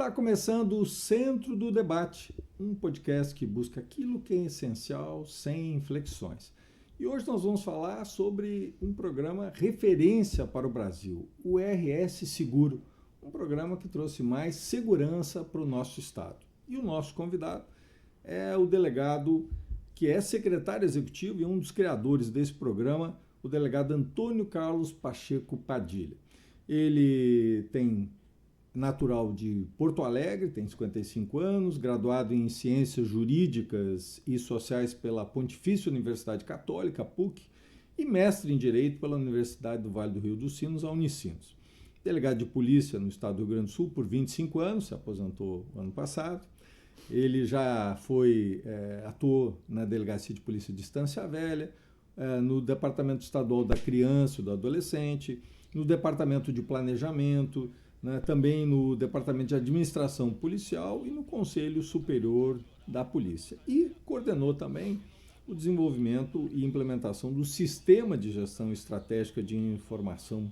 Está começando o Centro do Debate, um podcast que busca aquilo que é essencial sem inflexões. E hoje nós vamos falar sobre um programa referência para o Brasil, o RS Seguro, um programa que trouxe mais segurança para o nosso estado. E o nosso convidado é o delegado que é secretário executivo e um dos criadores desse programa, o delegado Antônio Carlos Pacheco Padilha. Ele tem natural de Porto Alegre, tem 55 anos, graduado em Ciências Jurídicas e Sociais pela Pontifícia Universidade Católica, PUC, e mestre em Direito pela Universidade do Vale do Rio dos Sinos, a Unicinos. Delegado de Polícia no estado do Rio Grande do Sul por 25 anos, se aposentou ano passado. Ele já atuou na Delegacia de Polícia de Estância Velha, no Departamento Estadual da Criança e do Adolescente, no Departamento de Planejamento, também no Departamento de Administração Policial e no Conselho Superior da Polícia. E coordenou também o desenvolvimento e implementação do Sistema de Gestão Estratégica de Informação,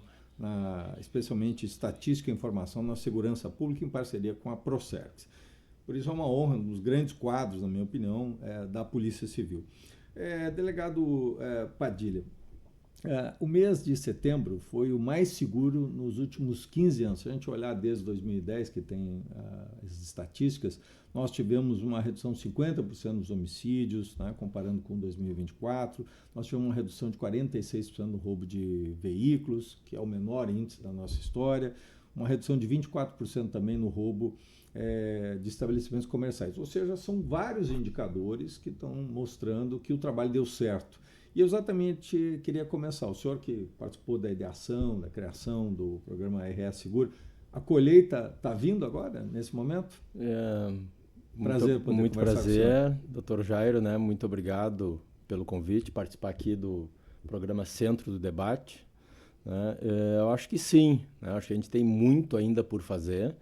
especialmente Estatística e Informação na Segurança Pública, em parceria com a Procerx. Por isso é uma honra, um dos grandes quadros, na minha opinião, da Polícia Civil. Delegado Padilha, o mês de setembro foi o mais seguro nos últimos 15 anos. Se a gente olhar desde 2010, que tem as estatísticas, nós tivemos uma redução de 50% dos homicídios, comparando com 2024. Nós tivemos uma redução de 46% no roubo de veículos, que é o menor índice da nossa história. Uma redução de 24% também no roubo de estabelecimentos comerciais. Ou seja, são vários indicadores que estão mostrando que o trabalho deu certo. E eu exatamente queria começar, o senhor que participou da ideação, da criação do programa RS Seguro, a colheita está vindo agora, nesse momento? Muito prazer, doutor Jairo, muito obrigado pelo convite, participar aqui do programa Centro do Debate. Eu acho que sim, acho que a gente tem muito ainda por fazer,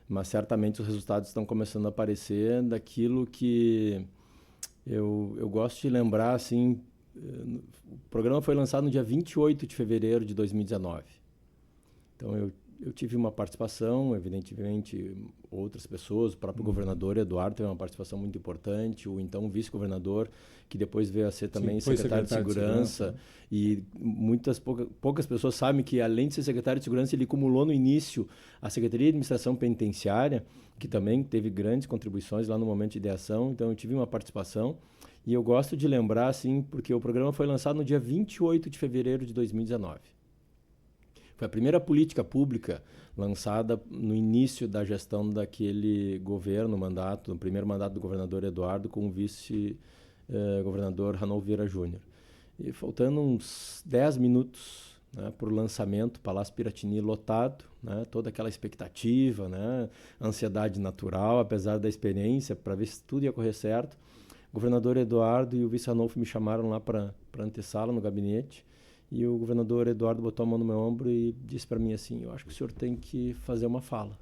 mas certamente os resultados estão começando a aparecer daquilo que eu gosto de lembrar, assim. O programa foi lançado no dia 28 de fevereiro de 2019. Então, eu tive uma participação, evidentemente, outras pessoas, o próprio governador Eduardo teve uma participação muito importante, o então vice-governador, que depois veio a ser também secretário de Segurança. E poucas pessoas sabem que, além de ser secretário de Segurança, ele acumulou no início a Secretaria de Administração Penitenciária, que também teve grandes contribuições lá no momento de ideação. Então, eu tive uma participação. E eu gosto de lembrar, assim, porque o programa foi lançado no dia 28 de fevereiro de 2019. Foi a primeira política pública lançada no início da gestão daquele governo, no primeiro mandato do governador Eduardo, com o vice-governador Ranolfo Vieira Júnior. E faltando uns 10 minutos para o lançamento, Palácio Piratini lotado, toda aquela expectativa, ansiedade natural, apesar da experiência, para ver se tudo ia correr certo. O governador Eduardo e o vice Ranolfo me chamaram lá para a antessala, no gabinete, e o governador Eduardo botou a mão no meu ombro e disse para mim assim: eu acho que o senhor tem que fazer uma fala.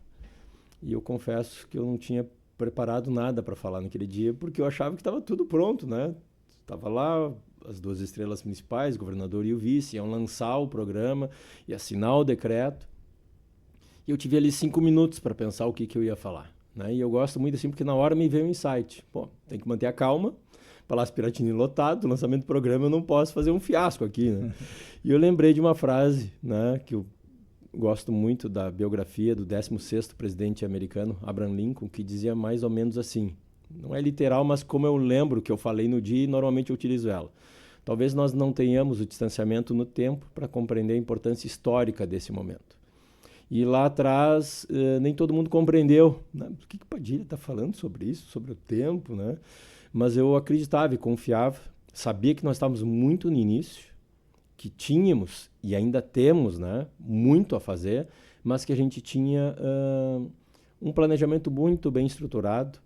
E eu confesso que eu não tinha preparado nada para falar naquele dia, porque eu achava que estava tudo pronto, Estava lá as duas estrelas municipais, o governador e o vice, iam lançar o programa e assinar o decreto. E eu tive ali 5 minutos para pensar o que eu ia falar. E eu gosto muito assim, porque na hora me veio um insight. Tem que manter a calma, Palácio Piratini lotado, lançamento do programa, eu não posso fazer um fiasco aqui. E eu lembrei de uma frase, que eu gosto muito da biografia do 16º presidente americano, Abraham Lincoln, que dizia mais ou menos assim. Não é literal, mas como eu lembro que eu falei no dia e normalmente eu utilizo ela. Talvez nós não tenhamos o distanciamento no tempo para compreender a importância histórica desse momento. E lá atrás, nem todo mundo compreendeu. O que Padilha está falando sobre isso, sobre o tempo, Mas eu acreditava e confiava, sabia que nós estávamos muito no início, que tínhamos e ainda temos, muito a fazer, mas que a gente tinha um planejamento muito bem estruturado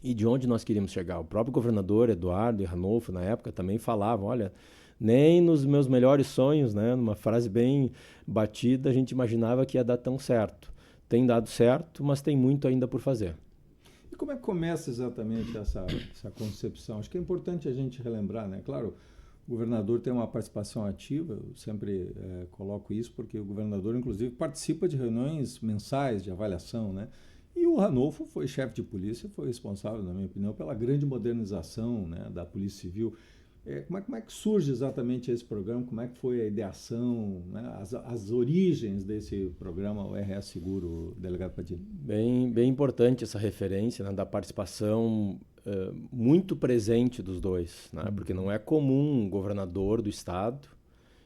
e de onde nós queríamos chegar. O próprio governador Eduardo e Ranolfo, na época, também falavam, olha, nem nos meus melhores sonhos, numa frase bem batida, a gente imaginava que ia dar tão certo. Tem dado certo, mas tem muito ainda por fazer. E como é que começa exatamente essa concepção? Acho que é importante a gente relembrar, Claro, o governador tem uma participação ativa, eu sempre coloco isso, porque o governador, inclusive, participa de reuniões mensais de avaliação, E o Ranolfo foi chefe de polícia, foi responsável, na minha opinião, pela grande modernização, né, da Polícia Civil. Como é que surge exatamente esse programa? Como é que foi a ideação, né, as origens desse programa, o RS Seguro, delegado Padilha? Bem importante essa referência, né, da participação muito presente dos dois, né, porque não é comum um governador do estado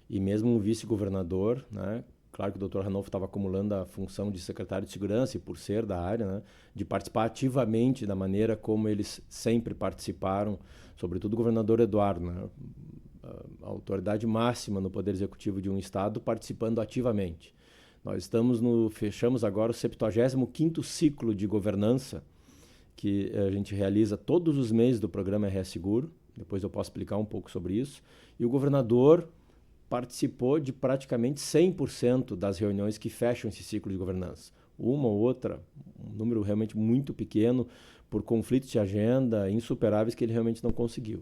e mesmo um vice-governador, né, claro que o Dr. Ranolfo estava acumulando a função de secretário de segurança e por ser da área, né, de participar ativamente da maneira como eles sempre participaram, sobretudo o governador Eduardo, né, a autoridade máxima no poder executivo de um estado, participando ativamente. Nós fechamos agora o 75º ciclo de governança que a gente realiza todos os meses do programa RS Seguro. Depois eu posso explicar um pouco sobre isso. E o governador participou de praticamente 100% das reuniões que fecham esse ciclo de governança. Uma ou outra, um número realmente muito pequeno, por conflitos de agenda insuperáveis que ele realmente não conseguiu.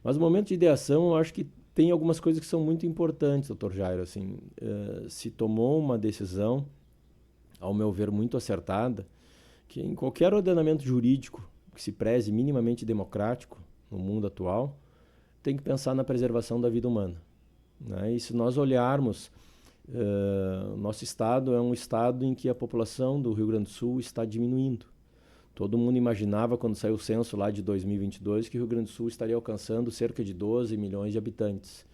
Mas no momento de ideação, eu acho que tem algumas coisas que são muito importantes, doutor Jairo. Assim, se tomou uma decisão, ao meu ver, muito acertada, que em qualquer ordenamento jurídico que se preze minimamente democrático no mundo atual, tem que pensar na preservação da vida humana, né? E se nós olharmos, nosso estado é um estado em que a população do Rio Grande do Sul está diminuindo. Todo mundo imaginava, quando saiu o censo lá de 2022, que o Rio Grande do Sul estaria alcançando cerca de 12 milhões de habitantes.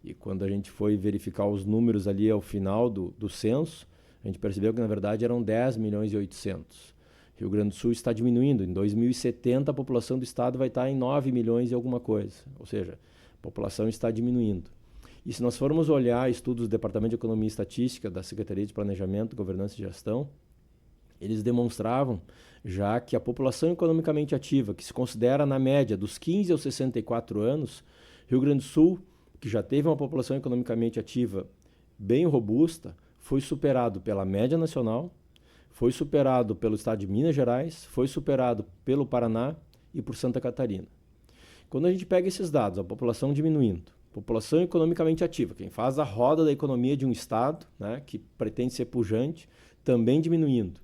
E quando a gente foi verificar os números ali ao final do censo, a gente percebeu que, na verdade, eram 10 milhões e 800. Rio Grande do Sul está diminuindo. Em 2070, a população do estado vai estar em 9 milhões e alguma coisa. Ou seja, a população está diminuindo. E se nós formos olhar estudos do Departamento de Economia e Estatística da Secretaria de Planejamento, Governança e Gestão, eles demonstravam já que a população economicamente ativa, que se considera na média dos 15 aos 64 anos, Rio Grande do Sul, que já teve uma população economicamente ativa bem robusta, foi superado pela média nacional, foi superado pelo estado de Minas Gerais, foi superado pelo Paraná e por Santa Catarina. Quando a gente pega esses dados, a população diminuindo, população economicamente ativa, quem faz a roda da economia de um estado, né, que pretende ser pujante, também diminuindo,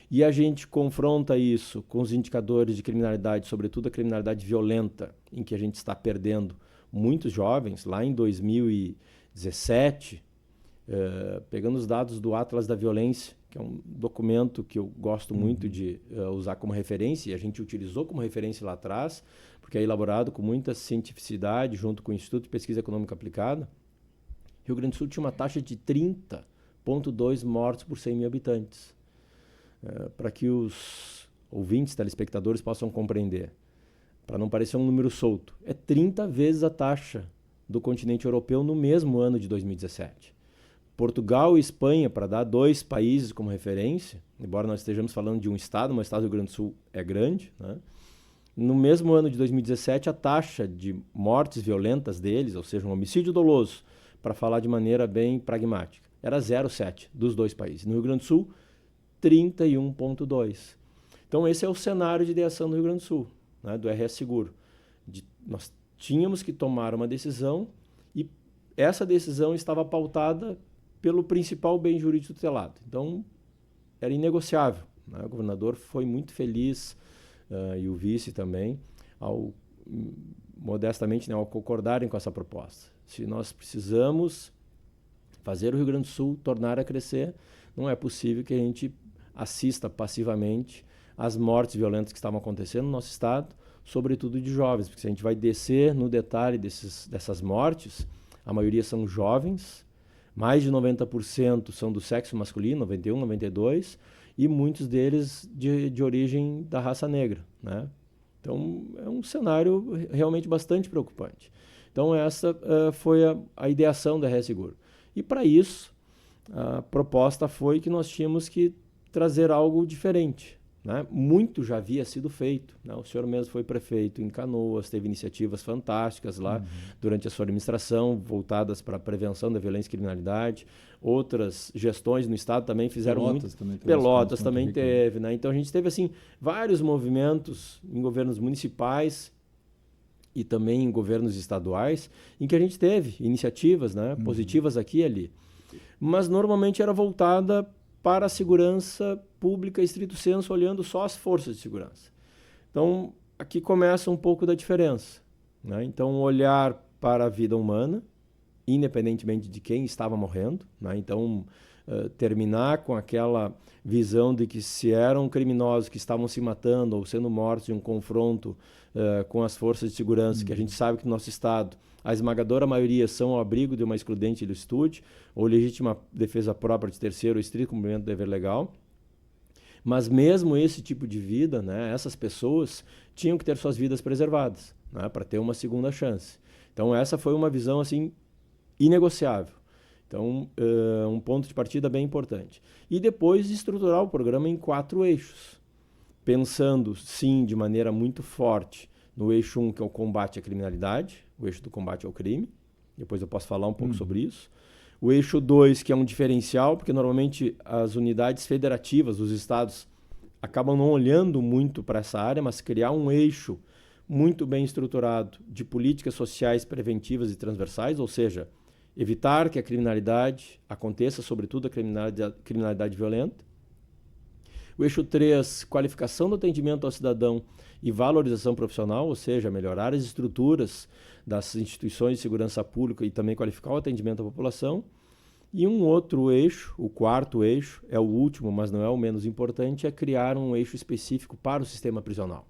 e a gente confronta isso com os indicadores de criminalidade, sobretudo a criminalidade violenta, em que a gente está perdendo muitos jovens. Lá em 2017, pegando os dados do Atlas da Violência, que é um documento que eu gosto muito de usar como referência, e a gente utilizou como referência lá atrás, porque é elaborado com muita cientificidade, junto com o Instituto de Pesquisa Econômica Aplicada. Rio Grande do Sul tinha uma taxa de 30,2 mortes por 100 mil habitantes. Para que os ouvintes, telespectadores possam compreender, para não parecer um número solto, é 30 vezes a taxa do continente europeu no mesmo ano de 2017. Portugal e Espanha, para dar dois países como referência, embora nós estejamos falando de um estado, mas o estado do Rio Grande do Sul é grande, né? No mesmo ano de 2017, a taxa de mortes violentas deles, ou seja, um homicídio doloso, para falar de maneira bem pragmática, era 0,7 dos dois países. No Rio Grande do Sul, 31,2. Então, esse é o cenário de ideação do Rio Grande do Sul, né, do RS Seguro. Nós tínhamos que tomar uma decisão e essa decisão estava pautada pelo principal bem jurídico tutelado. Então, era inegociável, né? O governador foi muito feliz, e o vice também, modestamente, né, ao concordarem com essa proposta. Se nós precisamos fazer o Rio Grande do Sul tornar a crescer, não é possível que a gente assista passivamente às mortes violentas que estavam acontecendo no nosso estado, sobretudo de jovens, porque se a gente vai descer no detalhe dessas mortes, a maioria são jovens, mais de 90% são do sexo masculino, 91%, 92%, e muitos deles de origem da raça negra, né? Então, é um cenário realmente bastante preocupante. Então, essa foi a ideação da RS Seguro. E, para isso, a proposta foi que nós tínhamos que trazer algo diferente, né? Muito já havia sido feito, né? O senhor mesmo foi prefeito em Canoas, teve iniciativas fantásticas lá durante a sua administração, voltadas para a prevenção da violência e criminalidade. Outras gestões no estado também fizeram muito. Pelotas também teve, né? Então a gente teve assim vários movimentos em governos municipais e também em governos estaduais, em que a gente teve iniciativas, né, positivas aqui e ali. Mas normalmente era voltada para a segurança pública estrito sensu, olhando só as forças de segurança. Então, aqui começa um pouco da diferença, né? Então, olhar para a vida humana, independentemente de quem estava morrendo, né? Então, terminar com aquela visão de que se eram criminosos que estavam se matando ou sendo mortos em um confronto com as forças de segurança, que a gente sabe que no nosso Estado a esmagadora maioria são ao abrigo de uma excludente ilicitude ou legítima defesa própria de terceiro ou estrito cumprimento do dever legal. Mas mesmo esse tipo de vida, né, essas pessoas tinham que ter suas vidas preservadas, né, para ter uma segunda chance. Então essa foi uma visão assim inegociável. Então, um ponto de partida bem importante. E depois estruturar o programa em 4 eixos, pensando, sim, de maneira muito forte no eixo 1, que é o combate à criminalidade, o eixo do combate ao crime. Depois eu posso falar um pouco sobre isso. O eixo 2, que é um diferencial, porque normalmente as unidades federativas, os estados, acabam não olhando muito para essa área, mas criar um eixo muito bem estruturado de políticas sociais preventivas e transversais, ou seja, evitar que a criminalidade aconteça, sobretudo a criminalidade violenta. O eixo 3, qualificação do atendimento ao cidadão e valorização profissional, ou seja, melhorar as estruturas das instituições de segurança pública e também qualificar o atendimento à população. E um outro eixo, o 4º eixo, é o último, mas não é o menos importante, é criar um eixo específico para o sistema prisional,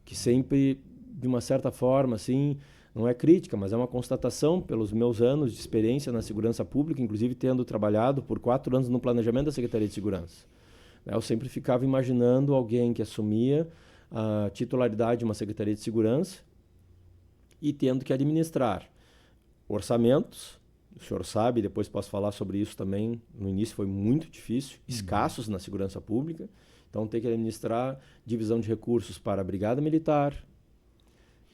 que sempre, de uma certa forma, assim, não é crítica, mas é uma constatação pelos meus anos de experiência na segurança pública, inclusive tendo trabalhado por 4 anos no planejamento da Secretaria de Segurança. Eu sempre ficava imaginando alguém que assumia a titularidade de uma Secretaria de Segurança e tendo que administrar orçamentos. O senhor sabe, depois posso falar sobre isso também, no início foi muito difícil, escassos na segurança pública. Então, ter que administrar divisão de recursos para a Brigada Militar,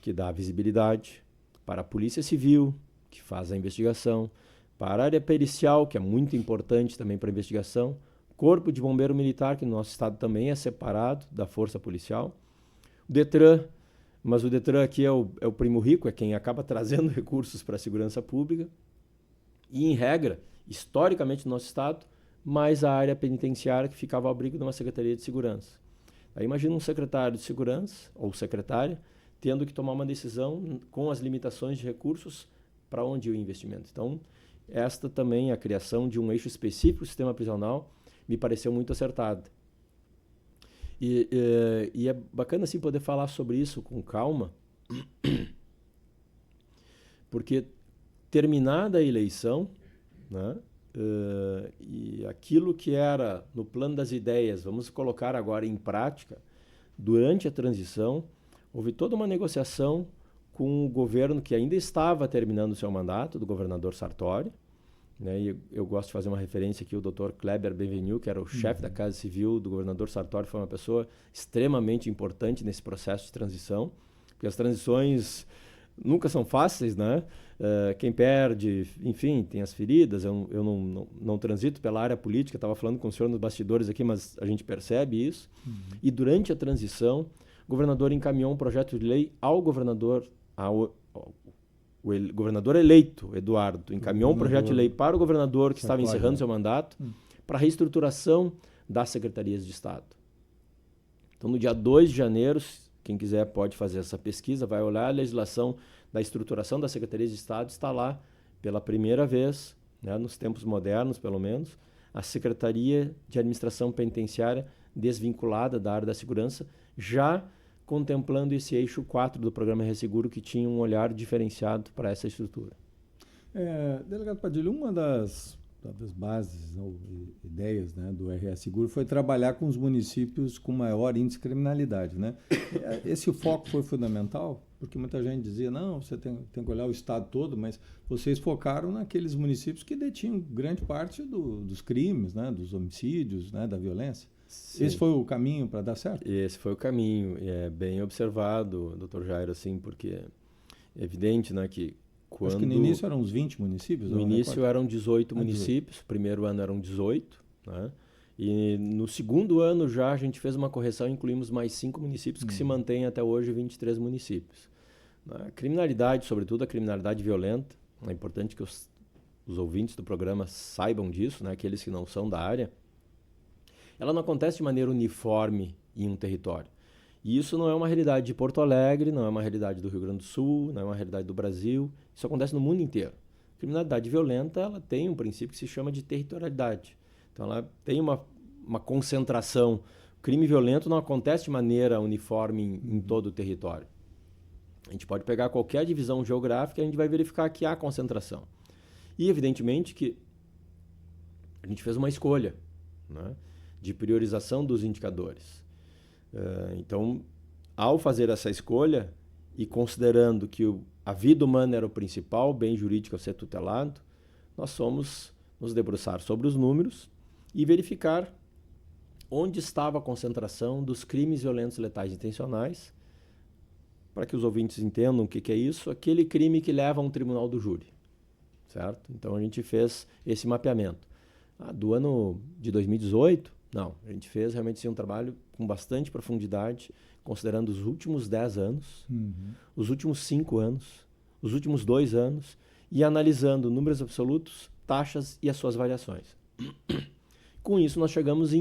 que dá visibilidade, para a Polícia Civil, que faz a investigação, para a área pericial, que é muito importante também para a investigação, Corpo de Bombeiro Militar, que no nosso estado também é separado da Força Policial, o DETRAN, mas o DETRAN aqui é o primo rico, é quem acaba trazendo recursos para a segurança pública, e, em regra, historicamente no nosso estado, mais a área penitenciária, que ficava ao abrigo de uma Secretaria de Segurança. Aí imagina um secretário de Segurança, ou secretária, tendo que tomar uma decisão com as limitações de recursos para onde ir o investimento. Então, esta também, a criação de um eixo específico do sistema prisional, me pareceu muito acertada. E é bacana assim, poder falar sobre isso com calma, porque terminada a eleição, né, e aquilo que era no plano das ideias, vamos colocar agora em prática, durante a transição, houve toda uma negociação com o governo que ainda estava terminando o seu mandato, do governador Sartori, né? E eu gosto de fazer uma referência aqui, o Dr. Kleber Benvenu, que era o chefe da Casa Civil do governador Sartori, foi uma pessoa extremamente importante nesse processo de transição, porque as transições nunca são fáceis, né? Quem perde, enfim, tem as feridas. Eu não transito pela área política, estava falando com o senhor nos bastidores aqui, mas a gente percebe isso. E durante a transição, o governador encaminhou um projeto de lei ao governador, o governador eleito, Eduardo, encaminhou um projeto de lei para o governador que estava encerrando seu mandato para a reestruturação das secretarias de Estado. Então, no dia 2 de janeiro, quem quiser pode fazer essa pesquisa, vai olhar a legislação da estruturação das secretarias de Estado, está lá pela primeira vez, né, nos tempos modernos pelo menos, a Secretaria de Administração Penitenciária desvinculada da área da segurança, já contemplando esse eixo 4 do programa Resseguro, que tinha um olhar diferenciado para essa estrutura. Delegado Padilha, uma das bases ou ideias, né, do RS Seguro foi trabalhar com os municípios com maior índice de criminalidade, né? Esse foco foi fundamental, porque muita gente dizia, não, você tem que olhar o estado todo, mas vocês focaram naqueles municípios que detinham grande parte dos crimes, né, dos homicídios, né, da violência. Sim. Esse foi o caminho para dar certo? Esse foi o caminho, é bem observado, Dr. Jairo, assim, porque é evidente, né, que quando... Acho que no início eram uns 20 municípios? No início eram 18 municípios, 18. O primeiro ano eram 18, né? E no segundo ano já a gente fez uma correção e incluímos mais 5 municípios que se mantêm até hoje 23 municípios. A criminalidade, sobretudo a criminalidade violenta, é importante que os ouvintes do programa saibam disso, né? Aqueles que não são da área, ela não acontece de maneira uniforme em um território. E isso não é uma realidade de Porto Alegre, não é uma realidade do Rio Grande do Sul, não é uma realidade do Brasil. Isso acontece no mundo inteiro. A criminalidade violenta, ela tem um princípio que se chama de territorialidade. Então, ela tem uma concentração. O crime violento não acontece de maneira uniforme em todo o território. A gente pode pegar qualquer divisão geográfica e a gente vai verificar que há concentração. E, evidentemente, que a gente fez uma escolha, né, de priorização dos indicadores. Então, ao fazer essa escolha e considerando que a vida humana era o principal bem jurídico a ser tutelado, nós fomos nos debruçar sobre os números e verificar onde estava a concentração dos crimes violentos letais intencionais. Para que os ouvintes entendam o que é isso, aquele crime que leva a um tribunal do júri, certo? Então a gente fez esse mapeamento. Do ano de 2018, não, a gente fez realmente sim, um trabalho com bastante profundidade, considerando os últimos 10 anos, os últimos 5 anos, os últimos 2 anos, e analisando números absolutos, taxas e as suas variações. Com isso, nós chegamos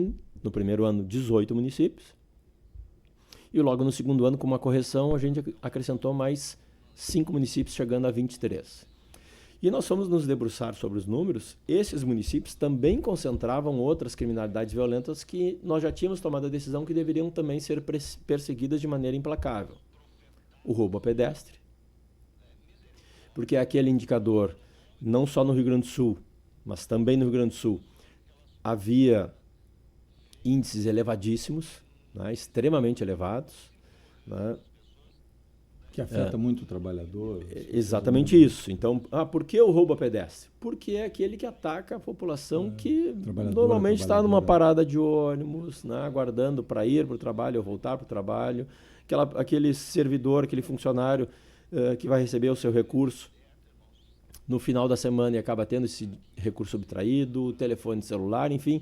no primeiro ano, 18 municípios, e logo no segundo ano, com uma correção, a gente acrescentou mais 5 municípios, chegando a 23. E nós fomos nos debruçar sobre os números. Esses municípios também concentravam outras criminalidades violentas que nós já tínhamos tomado a decisão que deveriam também ser perseguidas de maneira implacável. O roubo a pedestre, porque é aquele indicador, não só no Rio Grande do Sul, mas também no Rio Grande do Sul, havia índices elevadíssimos, né, extremamente elevados, né, que afeta muito o trabalhador. Exatamente isso. Então, por que o roubo a pedestre? Porque é aquele que ataca a população que normalmente está numa parada de ônibus, né, aguardando para ir para o trabalho ou voltar para o trabalho, aquele servidor, aquele funcionário que vai receber o seu recurso no final da semana e acaba tendo esse recurso subtraído, telefone celular, enfim.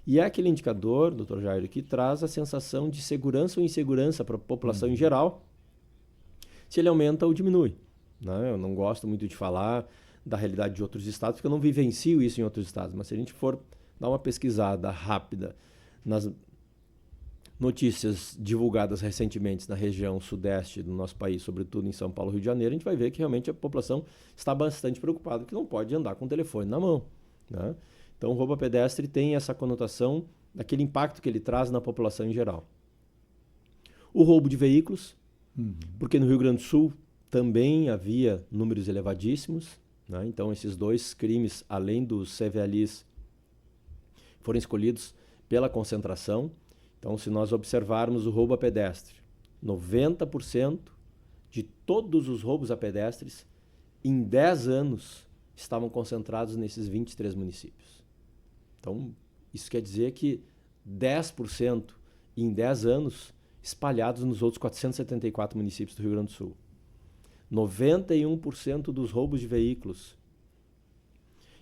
E é aquele indicador, Dr. Jairo, que traz a sensação de segurança ou insegurança para a população em geral, se ele aumenta ou diminui. Né? Eu não gosto muito de falar da realidade de outros estados, porque eu não vivencio isso em outros estados. Mas se a gente for dar uma pesquisada rápida nas notícias divulgadas recentemente na região sudeste do nosso país, sobretudo em São Paulo e Rio de Janeiro, a gente vai ver que realmente a população está bastante preocupada, que não pode andar com o telefone na mão. Né? Então, o roubo a pedestre tem essa conotação daquele impacto que ele traz na população em geral. O roubo de veículos, porque no Rio Grande do Sul também havia números elevadíssimos, né? Então esses 2 crimes, além dos CVLIs, foram escolhidos pela concentração. Então, se nós observarmos o roubo a pedestre, 90% de todos os roubos a pedestres em 10 anos estavam concentrados nesses 23 municípios. Então, isso quer dizer que 10% em 10 anos espalhados nos outros 474 municípios do Rio Grande do Sul. 91% dos roubos de veículos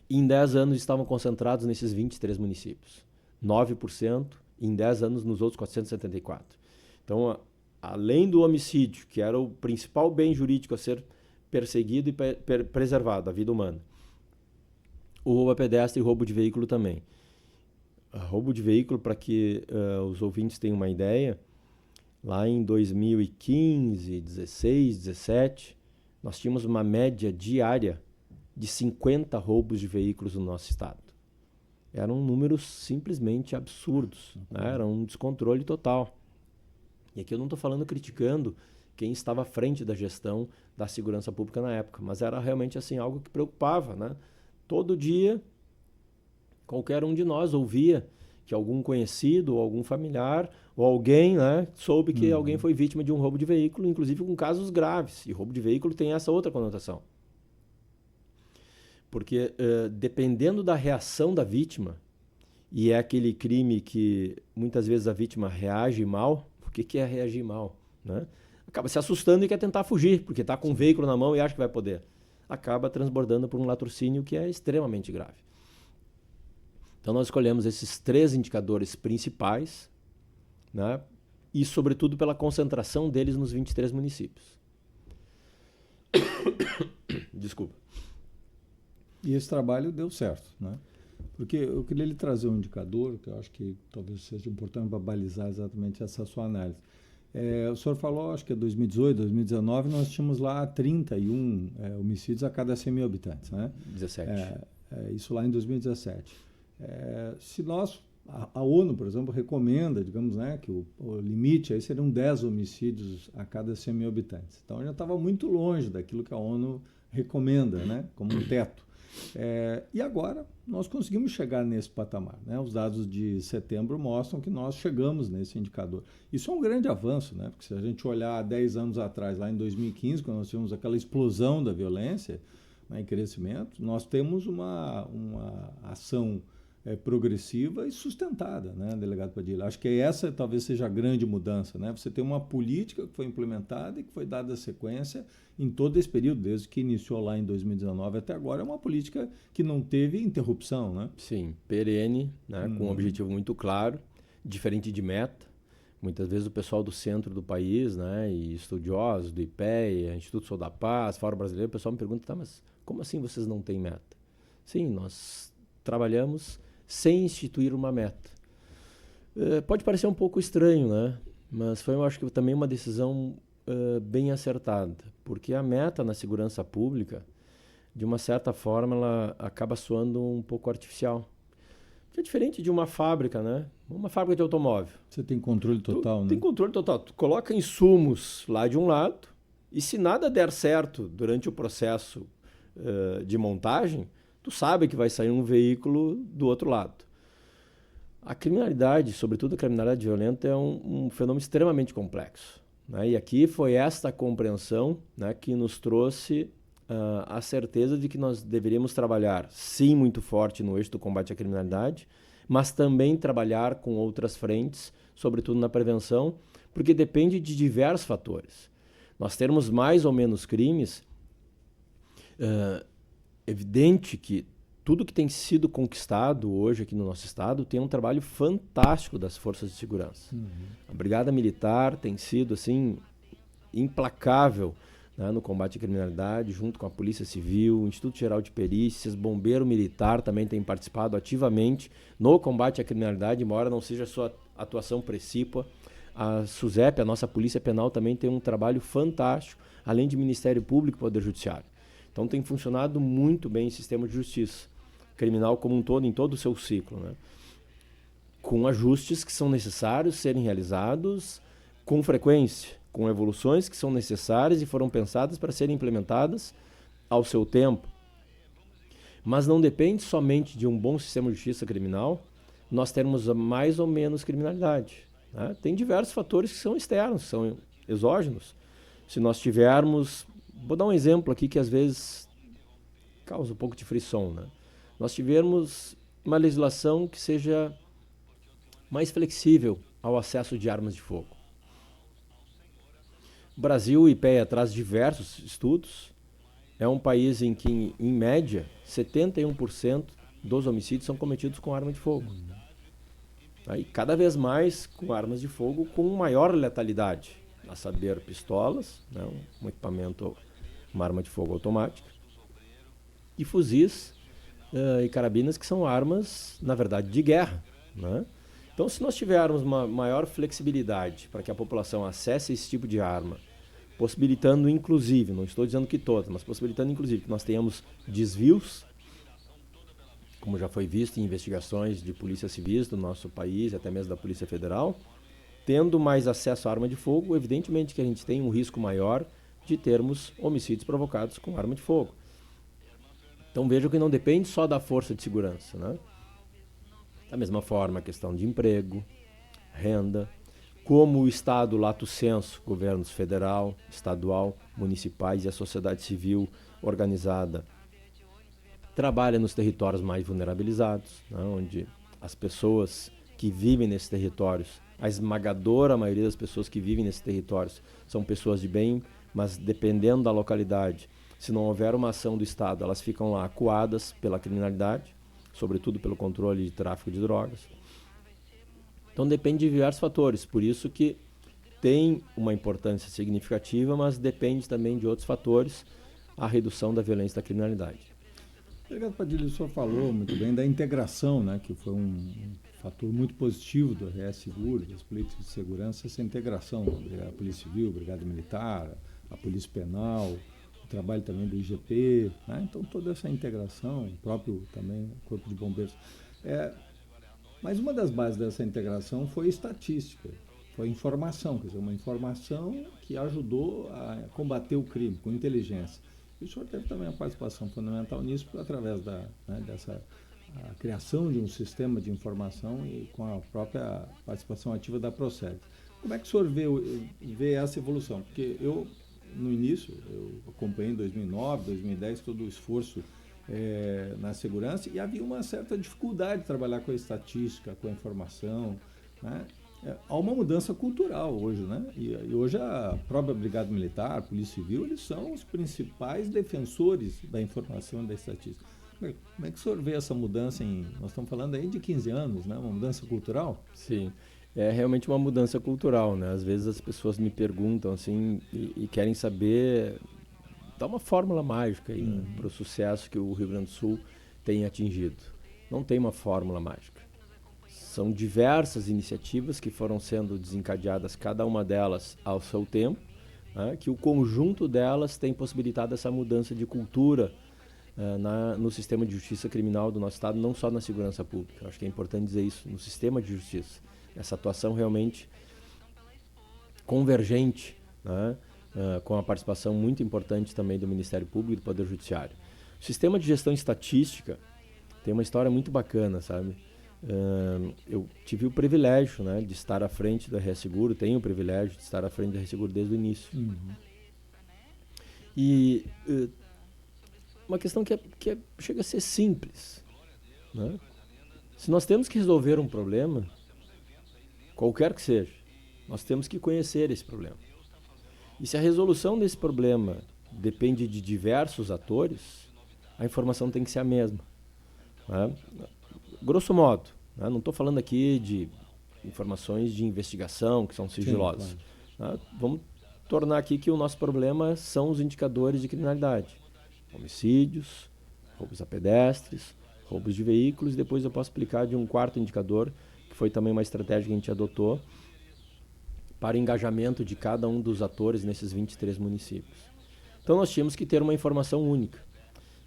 em 10 anos estavam concentrados nesses 23 municípios. 9% em 10 anos nos outros 474. Então, além do homicídio, que era o principal bem jurídico a ser perseguido e preservado, a vida humana, o roubo a pedestre e o roubo de veículo também. Roubo de veículo, para que os ouvintes tenham uma ideia, lá em 2015, 16, 17, nós tínhamos uma média diária de 50 roubos de veículos no nosso estado. Eram números simplesmente absurdos, né? Era um descontrole total. E aqui eu não estou falando criticando quem estava à frente da gestão da segurança pública na época, mas era realmente assim, algo que preocupava, né? Todo dia, qualquer um de nós ouvia que algum conhecido ou algum familiar ou alguém, né, soube que alguém foi vítima de um roubo de veículo, inclusive com casos graves. E roubo de veículo tem essa outra conotação. Porque dependendo da reação da vítima, e é aquele crime que muitas vezes a vítima reage mal, o que é reagir mal? Né? Acaba se assustando e quer tentar fugir, porque está com um veículo na mão e acha que vai poder. Acaba transbordando por um latrocínio que é extremamente grave. Então nós escolhemos esses 3 indicadores principais, né? E sobretudo pela concentração deles nos 23 municípios. Desculpa. E esse trabalho deu certo, né? Porque eu queria lhe trazer um indicador, que eu acho que talvez seja importante para balizar exatamente essa sua análise. O senhor falou, acho que é 2018, 2019, nós tínhamos lá 31 homicídios a cada 100 mil habitantes, né? 17. Isso lá em 2017. Se nós, a ONU, por exemplo, recomenda, digamos, né, que o limite aí seriam 10 homicídios a cada 100 mil habitantes. Então já estava muito longe daquilo que a ONU recomenda, né, como um teto. E agora nós conseguimos chegar nesse patamar, né? Os dados de setembro mostram que nós chegamos nesse indicador. Isso é um grande avanço, né? Porque se a gente olhar 10 anos atrás, lá em 2015, quando nós tivemos aquela explosão da violência, né, em crescimento, nós temos uma ação progressiva e sustentada, né, delegado Padilha? Acho que essa talvez seja a grande mudança, né? Você tem uma política que foi implementada e que foi dada sequência em todo esse período, desde que iniciou lá em 2019 até agora, é uma política que não teve interrupção, né? Sim, perene, né, com um objetivo muito claro, diferente de meta. Muitas vezes o pessoal do centro do país, né, e estudiosos do IPEA, Instituto Sou da Paz, Fórum Brasileiro, o pessoal me pergunta, tá, mas como assim vocês não têm meta? Sim, nós trabalhamos sem instituir uma meta. Pode parecer um pouco estranho, né? Mas foi, eu acho que também uma decisão bem acertada, porque a meta na segurança pública, de uma certa forma, ela acaba soando um pouco artificial. Que é diferente de uma fábrica, né? Uma fábrica de automóvel. Você tem controle total, né? Tem controle total. Tu coloca insumos lá de um lado e se nada der certo durante o processo de montagem, tu sabe que vai sair um veículo do outro lado. A criminalidade, sobretudo a criminalidade violenta, é um fenômeno extremamente complexo, né? E aqui foi esta compreensão, né, que nos trouxe a certeza de que nós deveríamos trabalhar, sim, muito forte no eixo do combate à criminalidade, mas também trabalhar com outras frentes, sobretudo na prevenção, porque depende de diversos fatores. Nós termos mais ou menos crimes, evidente que tudo que tem sido conquistado hoje aqui no nosso estado tem um trabalho fantástico das forças de segurança. A Brigada Militar tem sido assim implacável, né, no combate à criminalidade, junto com a Polícia Civil, o Instituto Geral de Perícias, Bombeiro Militar também tem participado ativamente no combate à criminalidade, embora não seja sua atuação precípua. A SUSEP, a nossa Polícia Penal, também tem um trabalho fantástico, além de Ministério Público e Poder Judiciário. Então tem funcionado muito bem o sistema de justiça criminal como um todo, em todo o seu ciclo, né? Com ajustes que são necessários serem realizados com frequência, com evoluções que são necessárias e foram pensadas para serem implementadas ao seu tempo. Mas não depende somente de um bom sistema de justiça criminal nós termos mais ou menos criminalidade, né? Tem diversos fatores que são externos, que são exógenos. Se nós tivermos... Vou dar um exemplo aqui que às vezes causa um pouco de frisson, né? Nós tivermos uma legislação que seja mais flexível ao acesso de armas de fogo. O Brasil, o IPEA traz diversos estudos, é um país em que, em média, 71% dos homicídios são cometidos com arma de fogo. E cada vez mais com armas de fogo com maior letalidade, a saber, pistolas, né, um equipamento, uma arma de fogo automática, e fuzis e carabinas, que são armas, na verdade, de guerra, né? Então, se nós tivermos uma maior flexibilidade para que a população acesse esse tipo de arma, possibilitando inclusive, não estou dizendo que todas, mas possibilitando inclusive que nós tenhamos desvios, como já foi visto em investigações de polícias civis do nosso país, até mesmo da Polícia Federal, tendo mais acesso à arma de fogo, evidentemente que a gente tem um risco maior de termos homicídios provocados com arma de fogo. Então vejam que não depende só da força de segurança, né? Da mesma forma, a questão de emprego, renda, como o Estado, lato sensu, governos federal, estadual, municipais e a sociedade civil organizada, trabalha nos territórios mais vulnerabilizados, né, onde as pessoas que vivem nesses territórios, a esmagadora maioria das pessoas que vivem nesses territórios são pessoas de bem, mas dependendo da localidade, se não houver uma ação do Estado, elas ficam lá acuadas pela criminalidade, sobretudo pelo controle de tráfico de drogas. Então depende de diversos fatores, por isso que tem uma importância significativa, mas depende também de outros fatores, a redução da violência e da criminalidade. Obrigado, Padilha. O senhor falou muito bem da integração, né, que foi um fator muito positivo do RS Seguro, das políticas de segurança, essa integração, a Polícia Civil, a Brigada Militar, a Polícia Penal, o trabalho também do IGP, né? Então toda essa integração, o próprio também Corpo de Bombeiros. Mas uma das bases dessa integração foi estatística, foi informação, quer dizer, uma informação que ajudou a combater o crime com inteligência. E o senhor teve também uma participação fundamental nisso, através dessa a criação de um sistema de informação e com a própria participação ativa da Procergs. Como é que o senhor vê essa evolução? Porque eu, no início, eu acompanhei em 2009, 2010, todo o esforço na segurança e havia uma certa dificuldade de trabalhar com a estatística, com a informação, né? Há uma mudança cultural hoje, né? E hoje a própria Brigada Militar, a Polícia Civil, eles são os principais defensores da informação e da estatística. Como é que o senhor vê essa mudança nós estamos falando aí de 15 anos, né? Uma mudança cultural? Sim, é realmente uma mudança cultural, né? Às vezes as pessoas me perguntam assim e querem saber, dá uma fórmula mágica aí, né, para o sucesso que o Rio Grande do Sul tem atingido. Não tem uma fórmula mágica. São diversas iniciativas que foram sendo desencadeadas, cada uma delas ao seu tempo, né, que o conjunto delas tem possibilitado essa mudança de cultura no sistema de justiça criminal do nosso estado, não só na segurança pública. Eu acho que é importante dizer isso, no sistema de justiça. Essa atuação realmente convergente, né, com a participação muito importante também do Ministério Público e do Poder Judiciário. O sistema de gestão estatística tem uma história muito bacana, sabe? Eu tive o privilégio, né, de estar à frente do RS Seguro, tenho o privilégio de estar à frente do RS Seguro desde o início. Uhum. E uma questão que chega a ser simples, né? Se nós temos que resolver um problema, qualquer que seja, nós temos que conhecer esse problema. E se a resolução desse problema depende de diversos atores, a informação tem que ser a mesma, né? Grosso modo, né? Não estou falando aqui de informações de investigação que são sigilosas. Sim, claro. Né? Vamos tornar aqui que o nosso problema são os indicadores de criminalidade. Homicídios, roubos a pedestres, roubos de veículos, e depois eu posso explicar de um quarto indicador, que foi também uma estratégia que a gente adotou para o engajamento de cada um dos atores nesses 23 municípios. Então nós tínhamos que ter uma informação única.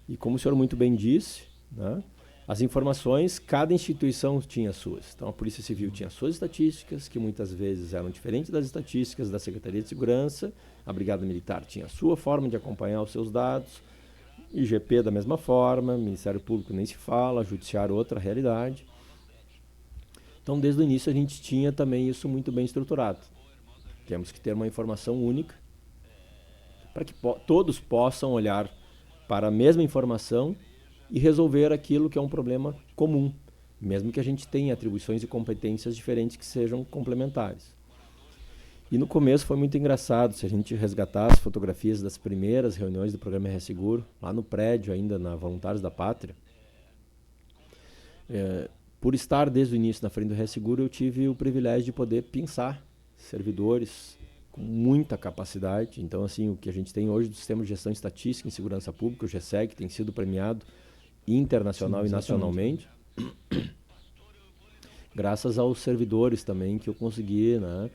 E como o senhor muito bem disse, né, as informações, cada instituição tinha as suas. Então a Polícia Civil tinha as suas estatísticas, que muitas vezes eram diferentes das estatísticas da Secretaria de Segurança, a Brigada Militar tinha a sua forma de acompanhar os seus dados, IGP da mesma forma, Ministério Público nem se fala, Judiciário outra realidade. Então desde o início a gente tinha também isso muito bem estruturado. Temos que ter uma informação única para que todos possam olhar para a mesma informação e resolver aquilo que é um problema comum, mesmo que a gente tenha atribuições e competências diferentes que sejam complementares. E no começo foi muito engraçado, se a gente resgatar as fotografias das primeiras reuniões do programa RS Seguro, lá no prédio ainda, na Voluntários da Pátria, por estar desde o início na frente do RS Seguro, eu tive o privilégio de poder pensar servidores com muita capacidade. Então, assim, o que a gente tem hoje do Sistema de Gestão Estatística em Segurança Pública, o GSEG, tem sido premiado internacional e nacionalmente, graças aos servidores também que eu consegui, né,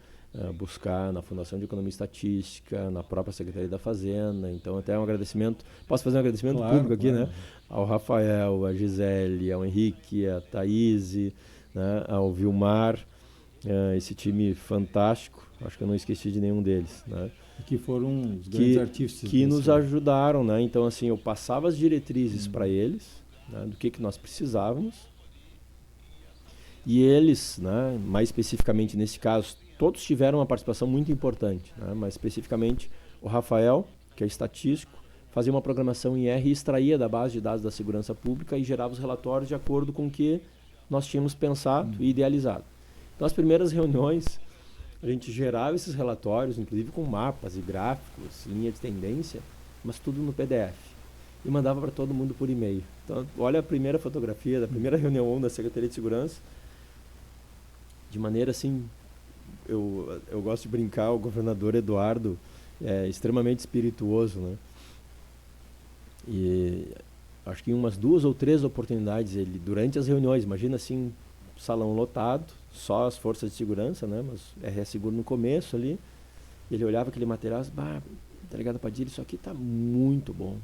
buscar na Fundação de Economia e Estatística, na própria Secretaria da Fazenda. Então, até um agradecimento, posso fazer um agradecimento público aqui, né, ao Rafael, a Gisele, ao Henrique, a Thaís, né, ao Vilmar, esse time fantástico, acho que eu não esqueci de nenhum deles, né? Que foram os grandes artífices. Que nos ajudaram, né? Então, assim, eu passava as diretrizes para eles, né, do que nós precisávamos, e eles, né, mais especificamente nesse caso, todos tiveram uma participação muito importante, né? Mas especificamente o Rafael, que é estatístico, fazia uma programação em R e extraía da base de dados da segurança pública e gerava os relatórios de acordo com o que nós tínhamos pensado e idealizado. Então, as primeiras reuniões, a gente gerava esses relatórios, inclusive com mapas e gráficos, linha de tendência, mas tudo no PDF. E mandava para todo mundo por e-mail. Então, olha a primeira fotografia da primeira reunião da Secretaria de Segurança. De maneira assim, eu gosto de brincar, o governador Eduardo é extremamente espirituoso, né? E acho que em umas 2 ou 3 oportunidades, ele, durante as reuniões, imagina assim, salão lotado, só as forças de segurança, né? Mas RS Seguro no começo ali, ele olhava aquele material e disse, delegado Padilha, isso aqui está muito bom.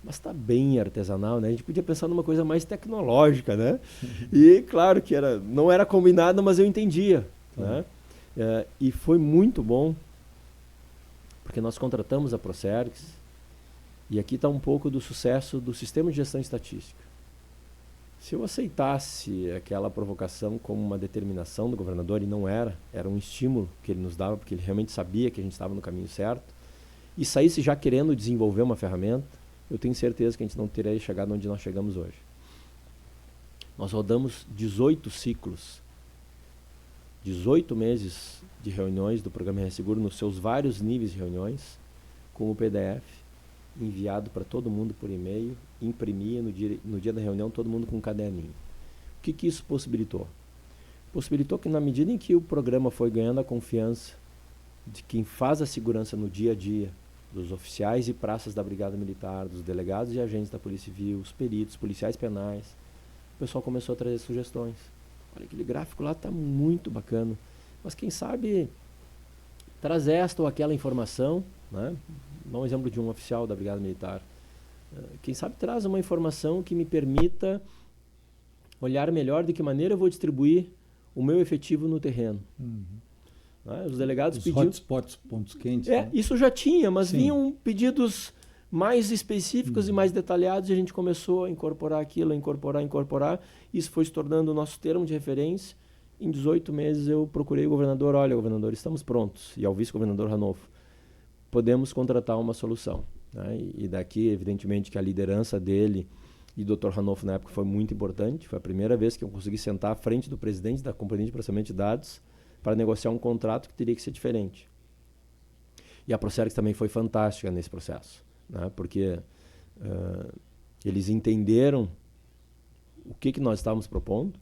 Mas está bem artesanal, né? A gente podia pensar numa coisa mais tecnológica, né? E claro que não era combinado, mas eu entendia, né? E foi muito bom, porque nós contratamos a Procergs, e aqui está um pouco do sucesso do sistema de gestão estatística. Se eu aceitasse aquela provocação como uma determinação do governador, e não era um estímulo que ele nos dava, porque ele realmente sabia que a gente estava no caminho certo, e saísse já querendo desenvolver uma ferramenta, eu tenho certeza que a gente não teria chegado onde nós chegamos hoje. Nós rodamos 18 ciclos, 18 meses de reuniões do programa RS Seguro, nos seus vários níveis de reuniões, com o PDF, enviado para todo mundo por e-mail, imprimia no dia da reunião, todo mundo com um caderninho. O que isso possibilitou? Possibilitou que, na medida em que o programa foi ganhando a confiança de quem faz a segurança no dia a dia, dos oficiais e praças da Brigada Militar, dos delegados e agentes da Polícia Civil, os peritos, policiais penais, o pessoal começou a trazer sugestões. Olha, aquele gráfico lá está muito bacana, mas quem sabe traz esta ou aquela informação, né? Dá um exemplo de um oficial da Brigada Militar. Quem sabe traz uma informação que me permita olhar melhor de que maneira eu vou distribuir o meu efetivo no terreno. Os delegados pediam... hotspots, pontos quentes. Isso já tinha, mas Sim. vinham pedidos mais específicos e mais detalhados, e a gente começou a incorporar aquilo, incorporar. Isso foi se tornando o nosso termo de referência. Em 18 meses eu procurei o governador, olha, governador, estamos prontos. E ao vice-governador Ranolfo, podemos contratar uma solução. Né? E daqui, evidentemente, que a liderança dele e do Dr. Ranolfo na época foi muito importante. Foi a primeira vez que eu consegui sentar à frente do presidente da Companhia de Processamento de Dados para negociar um contrato que teria que ser diferente. E a Procergs também foi fantástica nesse processo, né? Porque eles entenderam o que nós estávamos propondo,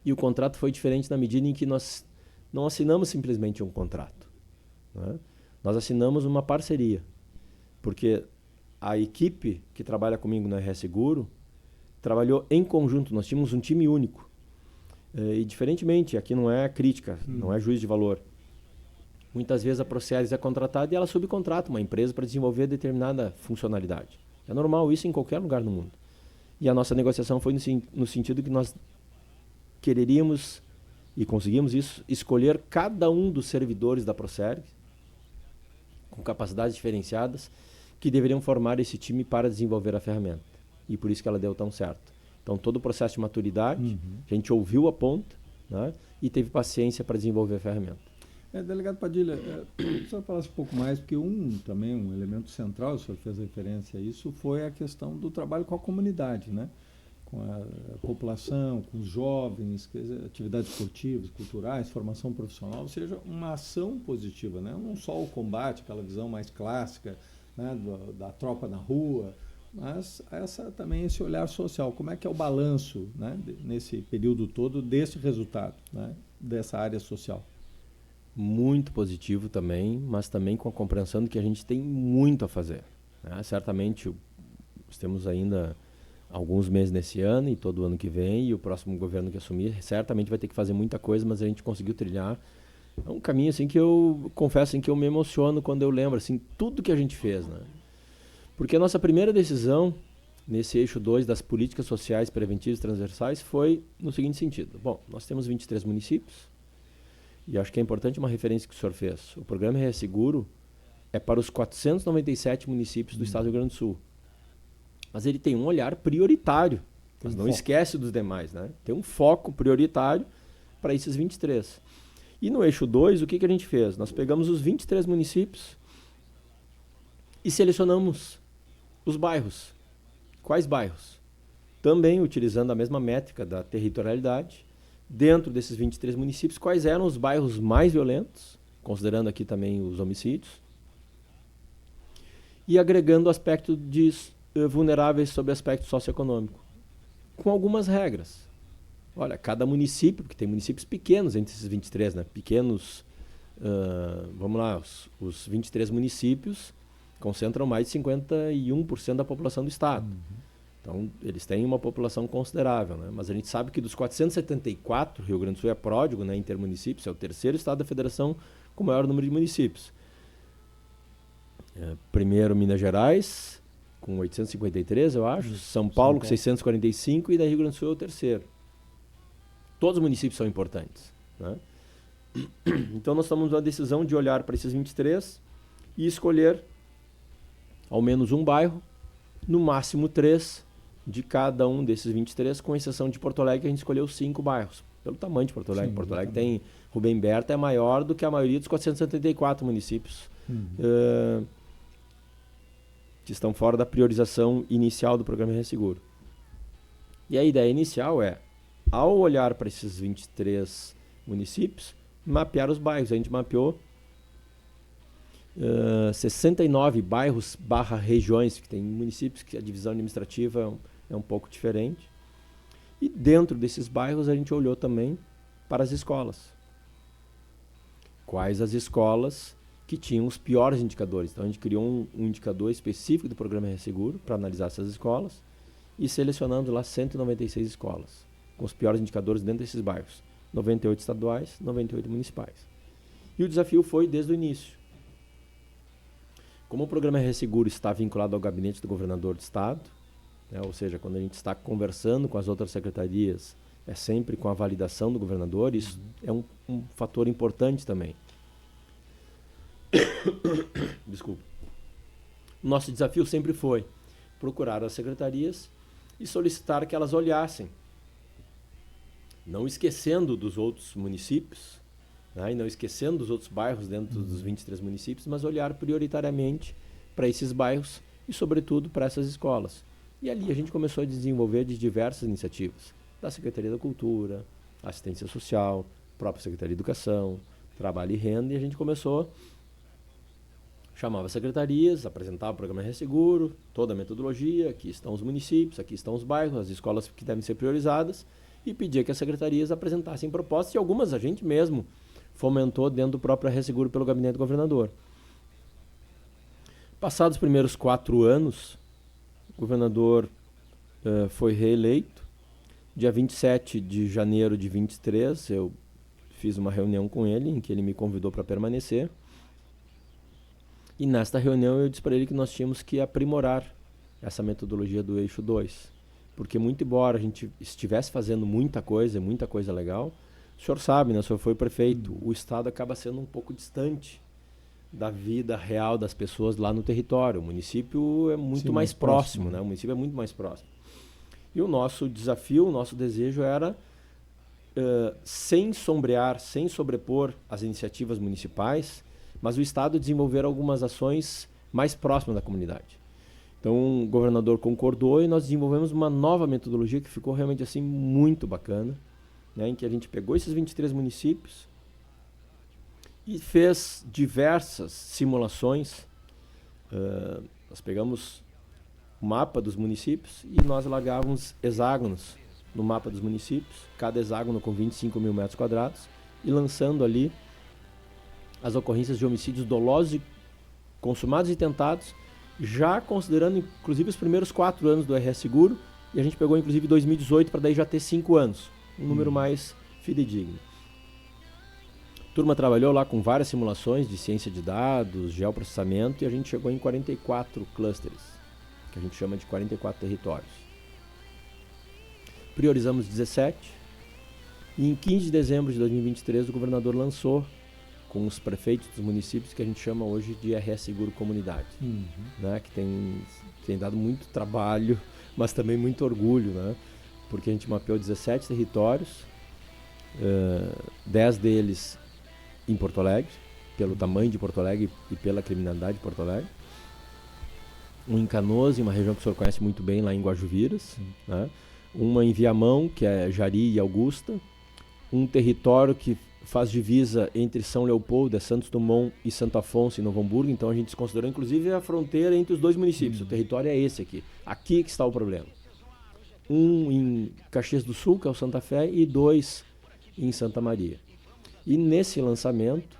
e o contrato foi diferente na medida em que nós não assinamos simplesmente um contrato, né? Nós assinamos uma parceria, porque a equipe que trabalha comigo na RS Seguro trabalhou em conjunto, nós tínhamos um time único. E diferentemente, aqui não é crítica, não é juízo de valor. Muitas vezes a Procergs é contratada e ela subcontrata uma empresa para desenvolver determinada funcionalidade. É normal isso em qualquer lugar no mundo. E a nossa negociação foi no sentido que nós quereríamos, e conseguimos isso, escolher cada um dos servidores da Procergs, com capacidades diferenciadas, que deveriam formar esse time para desenvolver a ferramenta. E por isso que ela deu tão certo. Então, todo o processo de maturidade, a gente ouviu a ponta, né, e teve paciência para desenvolver a ferramenta. Delegado Padilha, o senhor falasse um pouco mais, porque também um elemento central, o senhor fez referência a isso, foi a questão do trabalho com a comunidade, né? Com a população, com os jovens, atividades esportivas, culturais, formação profissional, ou seja, uma ação positiva, né? Não só o combate, aquela visão mais clássica, né, da tropa na rua, mas também esse olhar social. Como é que é o balanço, né, nesse período todo desse resultado, né, dessa área social? Muito positivo também, mas também com a compreensão de que a gente tem muito a fazer, né? Certamente nós temos ainda alguns meses nesse ano e todo ano que vem, e o próximo governo que assumir certamente vai ter que fazer muita coisa, mas a gente conseguiu trilhar. É um caminho assim que eu confesso assim, que eu me emociono quando eu lembro assim, tudo que a gente fez, né? Porque a nossa primeira decisão nesse eixo 2 das políticas sociais preventivas e transversais foi no seguinte sentido. Bom, nós temos 23 municípios, e acho que é importante uma referência que o senhor fez. O programa RS Seguro é para os 497 municípios do estado do Rio Grande do Sul. Mas ele tem um olhar prioritário, mas não esquece dos demais, né? Tem um foco prioritário para esses 23. E no eixo 2, o que a gente fez? Nós pegamos os 23 municípios e selecionamos os bairros. Quais bairros? Também utilizando a mesma métrica da territorialidade, dentro desses 23 municípios, quais eram os bairros mais violentos, considerando aqui também os homicídios, e agregando o aspecto de vulneráveis sob aspecto socioeconômico, com algumas regras. Olha, cada município, porque tem municípios pequenos entre esses 23, né? Pequenos, vamos lá, os 23 municípios concentram mais de 51% da população do estado. Então, eles têm uma população considerável, né? Mas a gente sabe que dos 474, Rio Grande do Sul é pródigo, né, intermunicípios, é o terceiro estado da federação com maior número de municípios. Primeiro, Minas Gerais, com 853, eu acho. São Paulo, com 645, e daí Rio Grande do Sul é o terceiro. Todos os municípios são importantes, né? Então, nós tomamos a decisão de olhar para esses 23 e escolher ao menos um bairro, no máximo 3 de cada um desses 23, com exceção de Porto Alegre, que a gente escolheu 5 bairros, pelo tamanho de Porto Alegre. Sim, Porto Alegre tem Rubem Berta, é maior do que a maioria dos 474 municípios que estão fora da priorização inicial do programa Resseguro. E a ideia inicial é, ao olhar para esses 23 municípios, mapear os bairros. A gente mapeou 69 bairros / regiões, que tem municípios que a divisão administrativa é um pouco diferente. E dentro desses bairros a gente olhou também para as escolas. Quais as escolas que tinham os piores indicadores. Então a gente criou um indicador específico do programa Resseguro para analisar essas escolas e selecionando lá 196 escolas com os piores indicadores dentro desses bairros. 98 estaduais, 98 municipais. E o desafio foi desde o início. Como o programa Resseguro está vinculado ao gabinete do governador do estado, né, ou seja, quando a gente está conversando com as outras secretarias, é sempre com a validação do governador, isso é um fator importante também. Desculpa. Nosso desafio sempre foi procurar as secretarias e solicitar que elas olhassem, não esquecendo dos outros municípios, né, e não esquecendo dos outros bairros dentro dos 23 municípios, mas olhar prioritariamente para esses bairros e, sobretudo, para essas escolas. E ali a gente começou a desenvolver diversas iniciativas, da Secretaria da Cultura, Assistência Social, própria Secretaria de Educação, Trabalho e Renda, e a gente começou, chamava secretarias, apresentava o programa Resseguro, toda a metodologia, aqui estão os municípios, aqui estão os bairros, as escolas que devem ser priorizadas, e pedia que as secretarias apresentassem propostas, e algumas a gente mesmo fomentou dentro do próprio Resseguro pelo gabinete do governador. Passados os primeiros 4 anos, o governador foi reeleito. Dia 27 de janeiro de 23, eu fiz uma reunião com ele, em que ele me convidou para permanecer. E nesta reunião eu disse para ele que nós tínhamos que aprimorar essa metodologia do eixo 2. Porque muito embora a gente estivesse fazendo muita coisa legal, o senhor sabe, né? O senhor foi prefeito, o estado acaba sendo um pouco distante da vida real das pessoas lá no território. O município é muito mais próximo, né? O município é muito mais próximo. E o nosso desafio, o nosso desejo era, sem sombrear, sem sobrepor as iniciativas municipais, mas o estado desenvolver algumas ações mais próximas da comunidade. Então o governador concordou e nós desenvolvemos uma nova metodologia que ficou realmente assim muito bacana, né, em que a gente pegou esses 23 municípios e fez diversas simulações. Nós pegamos o mapa dos municípios e nós largávamos hexágonos no mapa dos municípios, cada hexágono com 25 mil metros quadrados, e lançando ali as ocorrências de homicídios dolosos, consumados e tentados, já considerando inclusive os primeiros 4 anos do Resseguro, e a gente pegou inclusive 2018 para daí já ter 5 anos, um número mais fidedigno. A turma trabalhou lá com várias simulações de ciência de dados, geoprocessamento, e a gente chegou em 44 clusters, que a gente chama de 44 territórios. Priorizamos 17, e em 15 de dezembro de 2023 o governador lançou com os prefeitos dos municípios, que a gente chama hoje de Resseguro Comunidade, né, que tem dado muito trabalho, mas também muito orgulho, né, porque a gente mapeou 17 territórios, 10 deles em Porto Alegre, pelo tamanho de Porto Alegre e pela criminalidade de Porto Alegre, um em Canoas, em uma região que o senhor conhece muito bem, lá em Guajuviras, né, uma em Viamão, que é Jari e Augusta, um território que faz divisa entre São Leopoldo, Santos Dumont e Santo Afonso, em Novo Hamburgo. Então a gente desconsiderou inclusive a fronteira entre os dois municípios. O território é esse aqui. Aqui que está o problema. Um em Caxias do Sul, que é o Santa Fé, e 2 em Santa Maria. E nesse lançamento,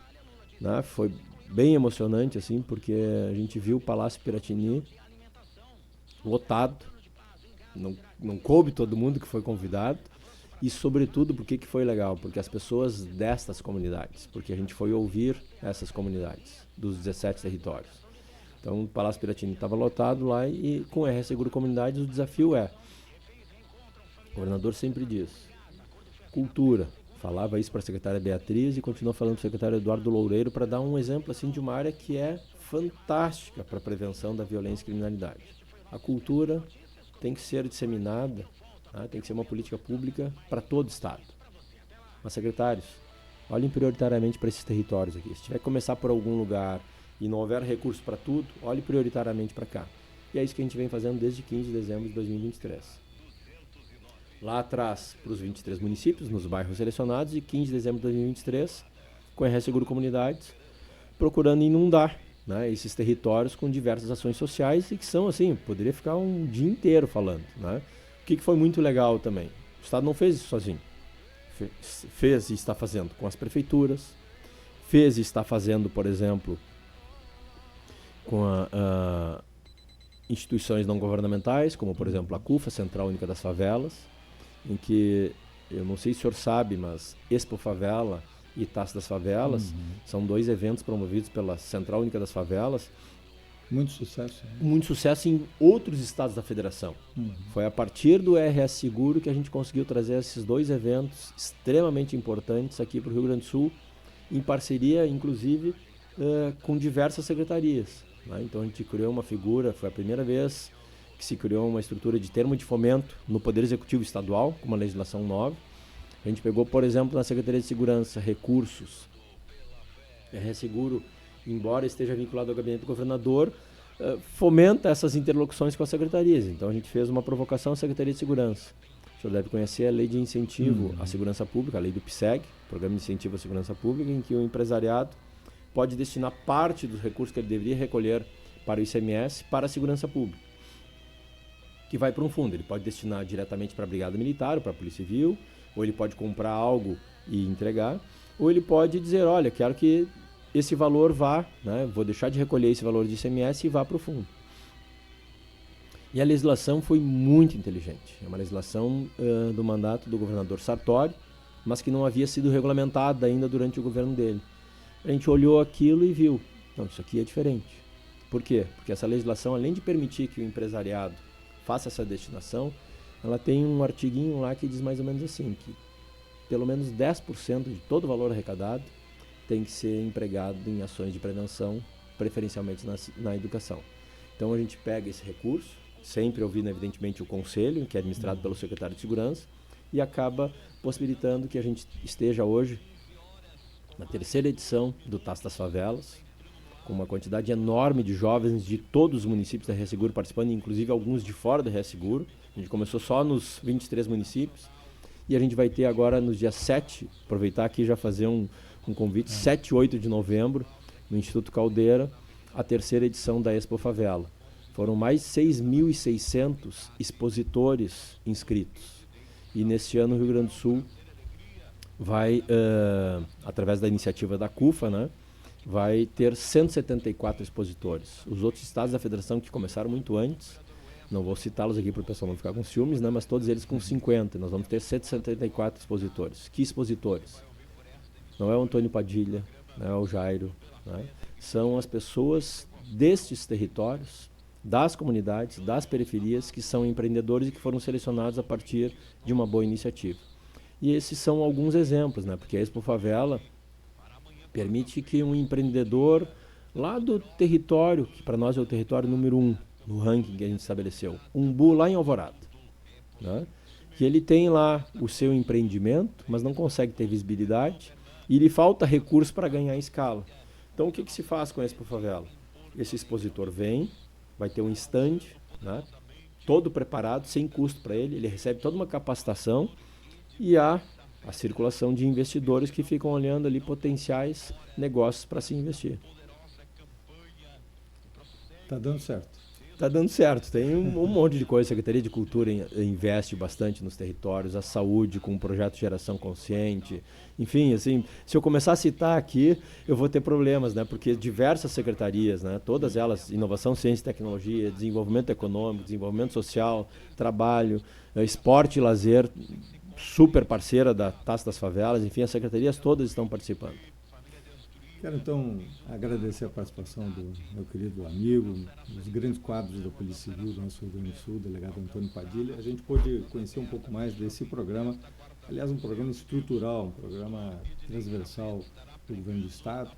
né, foi bem emocionante, assim, porque a gente viu o Palácio Piratini lotado, não coube todo mundo que foi convidado, e sobretudo, por que foi legal? Porque as pessoas destas comunidades, porque a gente foi ouvir essas comunidades dos 17 territórios. Então o Palácio Piratini estava lotado lá, e com a RS Seguro Comunidades o desafio é, o governador sempre diz, cultura. Falava isso para a secretária Beatriz e continua falando para o secretário Eduardo Loureiro, para dar um exemplo assim, de uma área que é fantástica para a prevenção da violência e criminalidade. A cultura tem que ser disseminada, né? Tem que ser uma política pública para todo o Estado. Mas, secretários, olhem prioritariamente para esses territórios aqui. Se tiver que começar por algum lugar e não houver recurso para tudo, olhe prioritariamente para cá. E é isso que a gente vem fazendo desde 15 de dezembro de 2023. Lá atrás, para os 23 municípios, nos bairros selecionados, e 15 de dezembro de 2023, com a RS Seguro Comunidades, procurando inundar, né, esses territórios com diversas ações sociais, e que são assim, poderia ficar um dia inteiro falando, né? O que foi muito legal também, o Estado não fez isso sozinho, fez e está fazendo com as prefeituras, fez e está fazendo, por exemplo, com instituições não governamentais, como por exemplo a CUFA, Central Única das Favelas, em que, eu não sei se o senhor sabe, mas Expo Favela e Taça das Favelas são 2 eventos promovidos pela Central Única das Favelas. Muito sucesso. Né? Muito sucesso em outros estados da federação. Foi a partir do RS Seguro que a gente conseguiu trazer esses 2 eventos extremamente importantes aqui para o Rio Grande do Sul, em parceria, inclusive, com diversas secretarias. Né? Então a gente criou uma figura, foi a primeira vez que se criou uma estrutura de termo de fomento no Poder Executivo Estadual, com uma legislação nova. A gente pegou, por exemplo, na Secretaria de Segurança, recursos. RS Seguro, embora esteja vinculado ao gabinete do governador, fomenta essas interlocuções com as secretarias. Então a gente fez uma provocação à Secretaria de Segurança. O senhor deve conhecer a Lei de Incentivo à Segurança Pública, a Lei do PSEG, Programa de Incentivo à Segurança Pública, em que o empresariado pode destinar parte dos recursos que ele deveria recolher para o ICMS para a segurança pública, que vai para um fundo. Ele pode destinar diretamente para a Brigada Militar ou para a Polícia Civil, ou ele pode comprar algo e entregar, ou ele pode dizer, olha, quero que esse valor vá, né, vou deixar de recolher esse valor de ICMS e vá para o fundo. E a legislação foi muito inteligente. É uma legislação do mandato do governador Sartori, mas que não havia sido regulamentada ainda durante o governo dele. A gente olhou aquilo e viu, não, isso aqui é diferente. Por quê? Porque essa legislação, além de permitir que o empresariado faça essa destinação, ela tem um artiguinho lá que diz mais ou menos assim, que pelo menos 10% de todo o valor arrecadado tem que ser empregado em ações de prevenção, preferencialmente na educação. Então a gente pega esse recurso, sempre ouvindo evidentemente o conselho, que é administrado pelo secretário de Segurança, e acaba possibilitando que a gente esteja hoje na 3ª edição do Taça das Favelas, com uma quantidade enorme de jovens de todos os municípios da RS Seguro participando, inclusive alguns de fora da RS Seguro. A gente começou só nos 23 municípios, e a gente vai ter agora nos dias 7, aproveitar aqui e já fazer um convite, 7 e 8 de novembro, no Instituto Caldeira, a 3ª edição da Expo Favela. Foram mais 6.600 expositores inscritos. E neste ano o Rio Grande do Sul vai, através da iniciativa da CUFA, né, vai ter 174 expositores. Os outros estados da federação que começaram muito antes, não vou citá-los aqui para o pessoal não ficar com ciúmes, né, mas todos eles com 50. Nós vamos ter 174 expositores. Que expositores? Não é o Antônio Padilha, não é o Jairo, né? São as pessoas destes territórios, das comunidades, das periferias, que são empreendedores e que foram selecionados a partir de uma boa iniciativa. E esses são alguns exemplos, né? Porque a Expo Favela permite que um empreendedor lá do território, que para nós é o território número 1 no ranking que a gente estabeleceu, Umbu lá em Alvorada, né? Que ele tem lá o seu empreendimento, mas não consegue ter visibilidade e lhe falta recurso para ganhar escala. Então o que se faz com a Expo Favela? Esse expositor vem, vai ter um stand, né, todo preparado, sem custo para ele, ele recebe toda uma capacitação e há a circulação de investidores que ficam olhando ali potenciais negócios para se investir. Tá dando certo. Tá dando certo. Tem um monte de coisa. A Secretaria de Cultura investe bastante nos territórios, a saúde com o projeto Geração Consciente. Enfim, assim, se eu começar a citar aqui, eu vou ter problemas, né? Porque diversas secretarias, né? Todas elas, inovação, ciência e tecnologia, desenvolvimento econômico, desenvolvimento social, trabalho, esporte e lazer, super parceira da Taça das Favelas, enfim, as secretarias todas estão participando. Quero então agradecer a participação do meu querido amigo, dos grandes quadros da Polícia Civil do nosso Rio Grande do Sul, delegado Antônio Padilha. A gente pôde conhecer um pouco mais desse programa, aliás, um programa estrutural, um programa transversal do governo do Estado,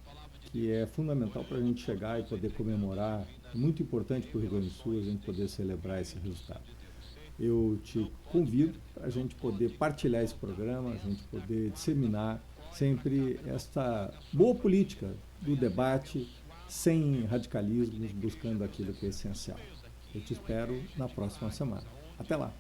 que é fundamental para a gente chegar e poder comemorar. É muito importante para o Rio Grande do Sul a gente poder celebrar esse resultado. Eu te convido para a gente poder partilhar esse programa, a gente poder disseminar sempre esta boa política do debate, sem radicalismos, buscando aquilo que é essencial. Eu te espero na próxima semana. Até lá!